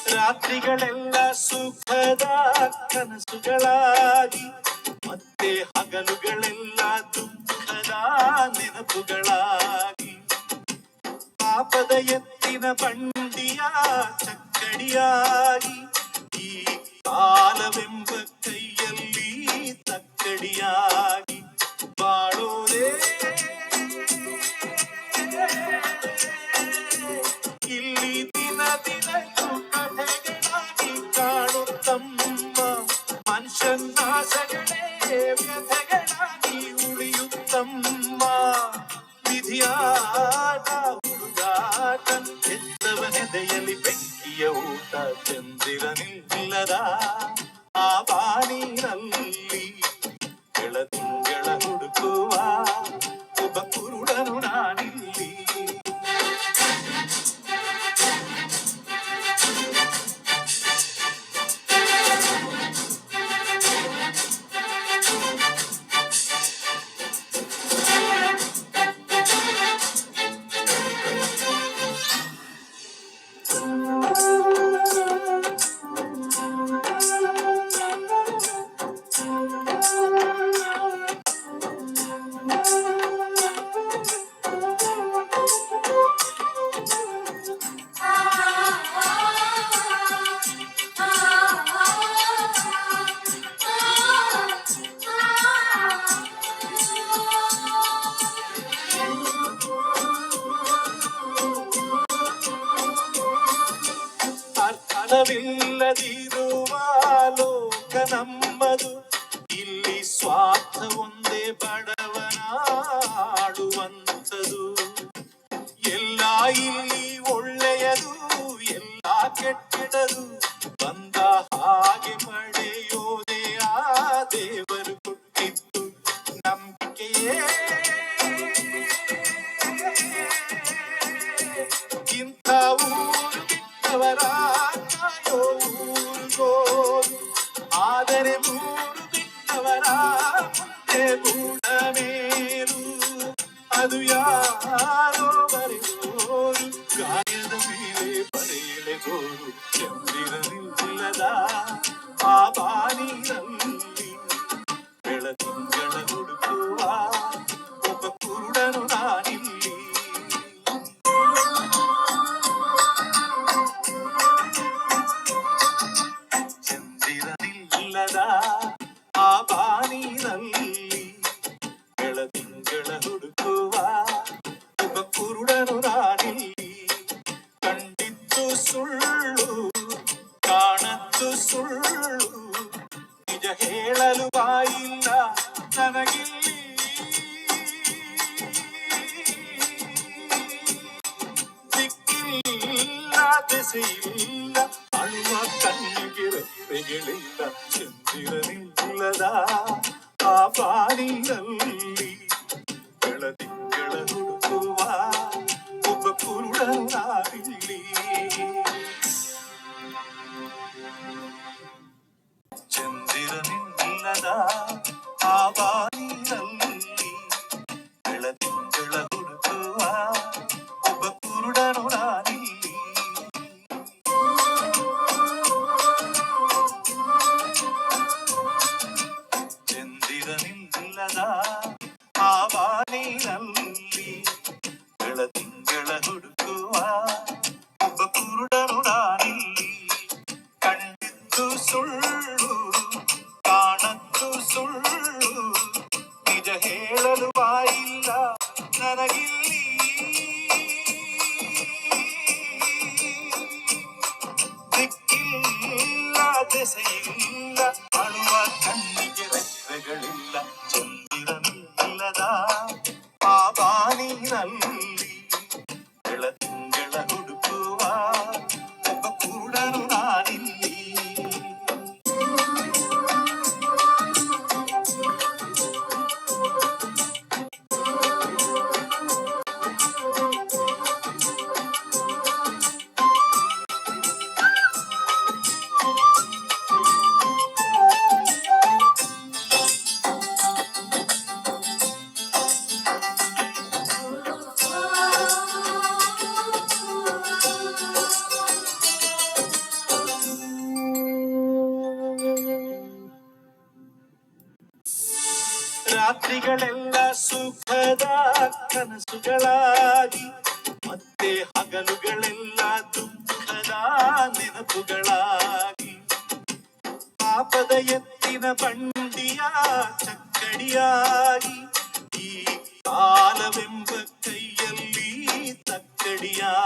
ರಾತ್ರಿಗಳೆಲ್ಲ ಸುಖದ ಕನಸುಗಳಾಗಿ ಮತ್ತೆ ಹಗಲುಗಳೆಲ್ಲ ದುಃಖದ ನೆನಪುಗಳಾಗಿ ಪಾಪದ ಎತ್ತಿನ ಬಂಡಿಯ ಚಕ್ಕಡಿಯಾಗಿ ಈ ಕಾಲವೆಂಬ ಕೈಯಲ್ಲಿ ತಕ್ಕಡಿಯಾಗಿ ಬಾಳೋದೇ ಇಲ್ಲಿ ದಿನ ದಿನಕ್ಕೂ ಕಥೆಗಳಾಗಿ ಕಾಣುತ್ತಮ್ಮ ಮನುಷ್ಯನಾಸಗಳೇ ವ್ಯಥೆಗಳಾಗಿ ಉಳಿಯುತ್ತಮ್ಮ ವಿಧಿಯಾಟ ಹುಡುಗಾಟ ಎತ್ತವನೆದೆಯಲ್ಲಿ ಬೆಂಕಿಯ ಊಟ ಚಂದಿರನಿಲ್ಲದ ಆ ಬಾನಿನಲ್ಲಿ ಬೆಳದಿಂಗಳ ಹುಡುಕುವ ಒಬ್ಬ ಕುರುಡನು ನಾನಿಲ್ಲಿ ಅರ್ಥವಿಲ್ಲದಿರುವ ಲೋಕ ನಮ್ಮದು ಇಲ್ಲಿ ಸ್ವಾರ್ಥ ಒಂದೇ ಬಡವನಾಡುವಂಥದು ಎಲ್ಲ ಇಲ್ಲಿ ಒಳ್ಳೆಯದು ಎಲ್ಲ ಕೆಟ್ಟದು ಬಂದ ಹಾಗೆ ಪಡೆಯೋದೇ ಆ ದೇವರು ಕೊಟ್ಟಿದ್ದು ನಂಬಿಕೆಯೇ ಇಂಥ ಊರು ಬಿಟ್ಟವರ ಕಾಯೋ ಊರುಗೋರು ಆದರೆ ಮೂರು ಬಿಟ್ಟವರ ಮುಂದೆ ಬೂಡ ಮೇಲು ಅದು ಯಾರೋ ಬರೆಯೋರು ಗಾಯದ ಮೇಲೆ ಬರೆಯಲೆಗೋರು ಚಂದಿರನಿಲ್ಲದ ಆ ಬಾನಿನಲ್ಲಿ ಬೆಳದಿಂಗಳ ಹುಡುಕುವ ಒಬ್ಬ ಕುರುಡನು ನಾನಿಲ್ಲಿ ಚಂದಿರನಿಲ್ಲದ ಆ ಬಾನಿನಲ್ಲಿ ಬೆಳದಿಂಗಳ ಹುಡುಕುವ ಒಬ್ಬ ಕುರುಡನು ನಾನಿಲ್ಲಿ ಕಂಡಿದ್ದು ಸುಳ್ಳು ಕಾಣದ್ದು ಸುಳ್ಳು ನಿಜ ಹೇಳಲು ಬಾಯಿಲ್ಲ ನನಗಿಲ್ಲಿ ದಿಕ್ಕಿಲ್ಲ ದೆಸೆಯಿಲ್ಲ ಅಳುವ ಕಣ್ಣಿಗೆ ರೆಪ್ಪೆಗಳಿಲ್ಲ ಚಂದಿರನಿಲ್ಲದ ಆ ಬಾನಿನಲ್ಲಿ ಬೆಳದಿಂಗಳ ಹುಡುಕುವ ಒಬ್ಬ ಕುರುಡನು ನಾನಿಲ್ಲಿ ಚಂದಿರನಿಲ್ಲದ ಆ ಬಾನಿನಲ್ಲಿ ಬೆಳದಿಂಗಳ ಹುಡುಕುವ ಒಬ್ಬ ಕುರುಡನು ನಾನಿಲ್ಲಿ ಚಂದಿರನಿಲ್ಲದ ಆ ಬಾನಿನಲ್ಲಿ ಬೆಳದಿಂಗಳ ಹುಡುಕುವ ಒಬ್ಬ ಕುರುಡನು ನಾನಿಲ್ಲಿ ಕಂಡಿದ್ದು ಸುಳ್ಳು ಕಾಣದ್ದು ಸುಳ್ಳು ನಿಜ ಹೇಳಲು ಬಾಯಿಲ್ಲ ನನಗಿಲ್ಲಿ ದಿಕ್ಕಿಲ್ಲ ದೆಸೆಯಿಲ್ಲ ಅಳುವ ಕಣ್ಣಿಗೆ ರೆಪ್ಪೆಗಳಿಲ್ಲ ಚಂದಿರನಿಲ್ಲದ ಆ ಬಾನಿನಲ್ಲಿ ಬೆಳದಿಂಗಳ ಹುಡುಕುವ ಒಬ್ಬ ಕುರುಡನು ನಾನಿಲ್ಲಿ ರಾತ್ರಿಗಳೆಲ್ಲ ಸುಖದ ಕನಸುಗಳಾಗಿ ಮತ್ತೆ ಹಗಲುಗಳೆಲ್ಲ ದುಃಖದ ನೆನಪುಗಳಾಗಿ ಪಾಪದ ಎತ್ತಿನ ಬಂಡಿಯ ಚಕ್ಕಡಿಯಾಗಿ ಈ ಕಾಲವೆಂಬ ಕೈಯಲ್ಲಿ ತಕ್ಕಡಿಯಾಗಿ